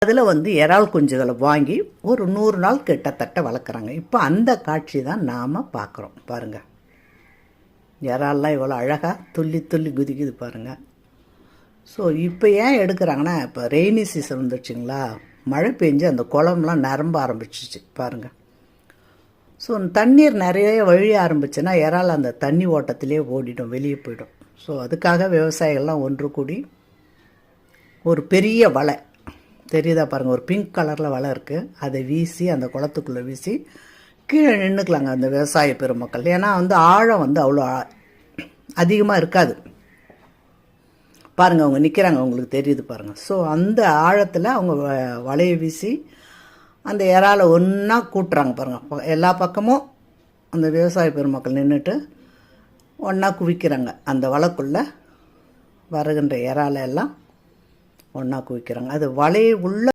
அதில் வந்து இறால் குஞ்சுகளை வாங்கி ஒரு 100 நாள் கிட்டத்தட்ட வளர்க்குறாங்க. இப்போ அந்த காட்சி தான் நாம் பார்க்குறோம். பாருங்கள், இறால்லாம் இவ்வளோ அழகாக துள்ளி துள்ளி குதிக்குது பாருங்கள். ஸோ இப்போ ஏன் எடுக்கிறாங்கன்னா, இப்போ ரெய்னி சீசன் வந்துடுச்சிங்களா, மழை பெஞ்சு அந்த குளம்லாம் நிரம்ப ஆரம்பிச்சிச்சு பாருங்கள். ஸோ தண்ணீர் நிறைய வழிய ஆரம்பிச்சுன்னா இறால் அந்த தண்ணி ஓட்டத்திலே ஓடிடும், வெளியே போயிடும். ஸோ அதுக்காக விவசாயிகள்லாம் ஒன்று கூடி ஒரு பெரிய வலை தெரியுதா பாருங்கள், ஒரு பிங்க் கலரில் வலை இருக்குது, அதை வீசி அந்த குளத்துக்குள்ளே வீசி கீழே நின்றுக்கலாங்க அந்த விவசாய பெருமக்கள். ஏன்னா வந்து ஆழம் வந்து அவ்வளோ அதிகமாக இருக்காது பாருங்கள், அவங்க நிற்கிறாங்க, அவங்களுக்கு தெரியுது பாருங்கள். ஸோ அந்த ஆழத்தில் அவங்க வலையை வீசி அந்த இறாலை ஒன்றா கூட்டுறாங்க பாருங்கள். எல்லா பக்கமும் அந்த விவசாய பெருமக்கள் நின்றுட்டு ஒன்றா குவிக்கிறாங்க. அந்த வலைக்குள்ளே வருகின்ற இறாலை எல்லாம் ஒன்றா குவிக்கிறாங்க. அது வலையை உள்ள